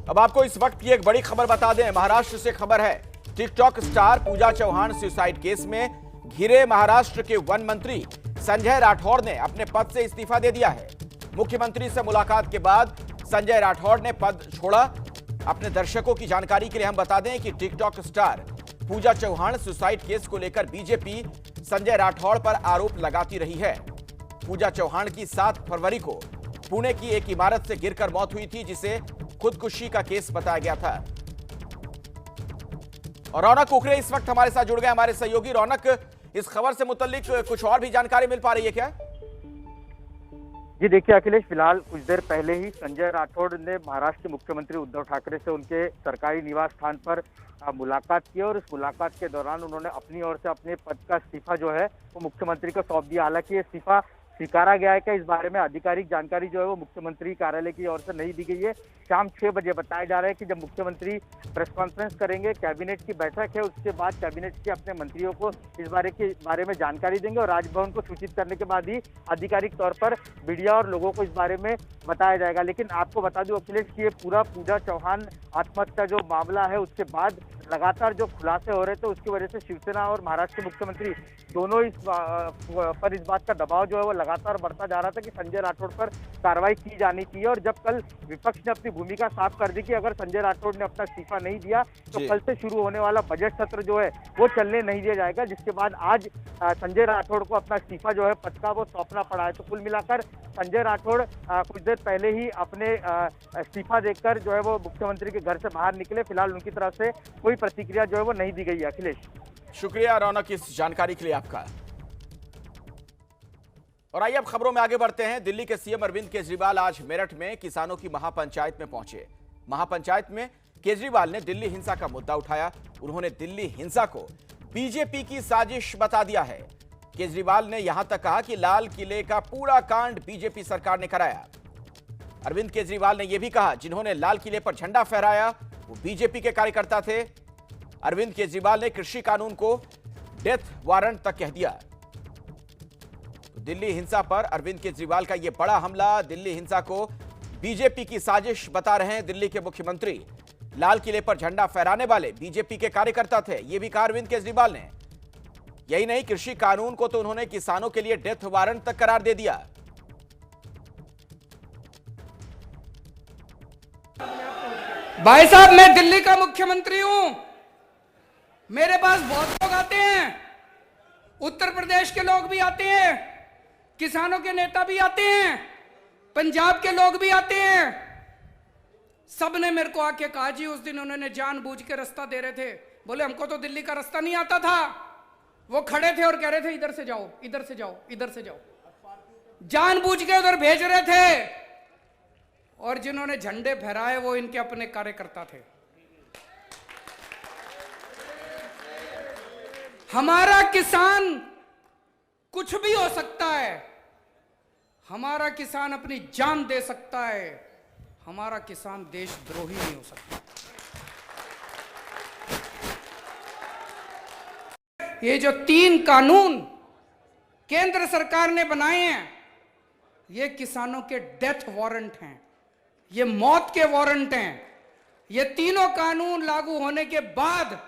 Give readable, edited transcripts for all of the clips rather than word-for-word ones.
अब आपको इस वक्त की एक बड़ी खबर बता दें, महाराष्ट्र से खबर है। टिकटॉक स्टार पूजा चौहान सुसाइड केस में घिरे महाराष्ट्र के वन मंत्री संजय राठौड़ ने अपने पद से इस्तीफा दे दिया है। मुख्यमंत्री से मुलाकात के बाद संजय राठौड़ ने पद छोड़ा। अपने दर्शकों की जानकारी के लिए हम बता दें कि टिकटॉक स्टार पूजा चौहान सुसाइड केस को लेकर बीजेपी संजय राठौड़ पर आरोप लगाती रही है। पूजा चौहान की 7 फरवरी को पुणे की एक इमारत से गिरकर मौत हुई थी, जिसे खुदकुशी का केस बताया गया था। और रौनक कुकरे इस वक्त हमारे साथ जुड़ गए, हमारे सहयोगी। रौनक, इस खबर से मुताल्लिक कुछ और भी जानकारी मिल पा रही है क्या? जी देखिए अखिलेश, फिलहाल कुछ देर पहले ही संजय राठौड़ ने महाराष्ट्र के मुख्यमंत्री उद्धव ठाकरे से उनके सरकारी निवास स्थान पर मुलाकात की और इस मुलाकात के दौरान उन्होंने अपनी ओर से अपने पद का इस्तीफा जो है वो मुख्यमंत्री को सौंप दिया। हालांकि ये इस्तीफा स्वीकारा गया है कि इस बारे में आधिकारिक जानकारी जो है वो मुख्यमंत्री कार्यालय की ओर से नहीं दी गई है। शाम 6 बजे बताया जा रहा है कि जब मुख्यमंत्री प्रेस कॉन्फ्रेंस करेंगे, कैबिनेट की बैठक है, उसके बाद कैबिनेट के अपने मंत्रियों को इस बारे में जानकारी देंगे और राजभवन को सूचित करने के बाद ही आधिकारिक तौर पर मीडिया और लोगों को इस बारे में बताया जाएगा। लेकिन आपको बता दूं अखिलेश कि ये पूरा पूजा चौहान आत्महत्या जो मामला है उसके बाद लगातार जो खुलासे हो रहे थे उसकी वजह से शिवसेना और महाराष्ट्र के मुख्यमंत्री दोनों इस बात का दबाव जो है वो लगातार बढ़ता जा रहा था कि संजय राठौड़ पर कार्रवाई की जानी चाहिए। और जब कल विपक्ष ने अपनी भूमिका साफ कर दी कि अगर संजय राठौड़ ने अपना इस्तीफा नहीं दिया तो कल से शुरू होने वाला बजट सत्र जो है वो चलने नहीं दिया जाएगा, जिसके बाद आज संजय राठौड़ को अपना इस्तीफा जो है पद का वो सौंपना पड़ा है। तो कुल मिलाकर संजय राठौड़ कुछ देर पहले ही अपने इस्तीफा देकर जो है वो मुख्यमंत्री के घर से बाहर निकले। फिलहाल उनकी तरफ से कोई प्रतिक्रिया जो है वो नहीं दी गई है। अखिलेश, शुक्रिया रौनक इस जानकारी के लिए आपका। और आइए अब खबरों में आगे बढ़ते हैं। दिल्ली के सीएम अरविंद केजरीवाल आज मेरठ में किसानों की महापंचायत में पहुंचे। महापंचायत में केजरीवाल ने दिल्ली हिंसा का मुद्दा उठाया। उन्होंने दिल्ली हिंसा को बीजेपी की साजिश बता दिया है। केजरीवाल ने यहां तक कहा कि लाल किले का पूरा कांड बीजेपी सरकार ने कराया। अरविंद केजरीवाल ने यह भी कहा जिन्होंने लाल किले पर झंडा फहराया वो बीजेपी के कार्यकर्ता थे। अरविंद केजरीवाल ने कृषि कानून को डेथ वारंट तक कह दिया। तो दिल्ली हिंसा पर अरविंद केजरीवाल का यह बड़ा हमला, दिल्ली हिंसा को बीजेपी की साजिश बता रहे हैं दिल्ली के मुख्यमंत्री। लाल किले पर झंडा फहराने वाले बीजेपी के कार्यकर्ता थे, यह भी कहा अरविंद केजरीवाल ने। यही नहीं, कृषि कानून को तो उन्होंने किसानों के लिए डेथ वारंट तक करार दे दिया। भाई साहब, मैं दिल्ली का मुख्यमंत्री हूं, मेरे पास बहुत लोग आते हैं, उत्तर प्रदेश के लोग भी आते हैं, किसानों के नेता भी आते हैं, पंजाब के लोग भी आते हैं। सबने मेरे को आके कहा जी, उस दिन उन्होंने जानबूझ के रास्ता दे रहे थे, बोले हमको तो दिल्ली का रास्ता नहीं आता था। वो खड़े थे और कह रहे थे इधर से जाओ, इधर से जाओ, इधर से जाओ, जानबूझ के उधर भेज रहे थे। और जिन्होंने झंडे फहराए वो इनके अपने कार्यकर्ता थे। हमारा किसान कुछ भी हो सकता है, हमारा किसान अपनी जान दे सकता है, हमारा किसान देशद्रोही नहीं हो सकता। ये जो 3 कानून केंद्र सरकार ने बनाए हैं ये किसानों के डेथ वारंट हैं, ये मौत के वारंट हैं। ये तीनों कानून लागू होने के बाद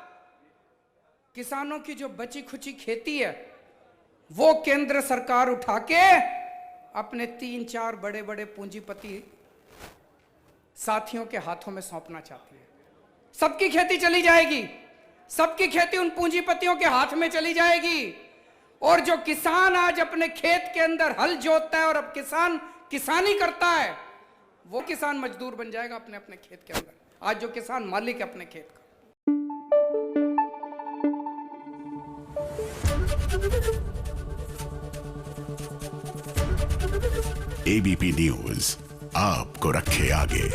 किसानों की जो बची खुची खेती है वो केंद्र सरकार उठा के अपने 3-4 बड़े बड़े पूंजीपति साथियों के हाथों में सौंपना चाहती है। सबकी खेती चली जाएगी, सबकी खेती उन पूंजीपतियों के हाथ में चली जाएगी। और जो किसान आज अपने खेत के अंदर हल जोतता है और अब किसान किसानी करता है, वो किसान मजदूर बन जाएगा अपने अपने खेत के अंदर। आज जो किसान मालिक है अपने खेत का। एबीपी न्यूज आपको रखे आगे।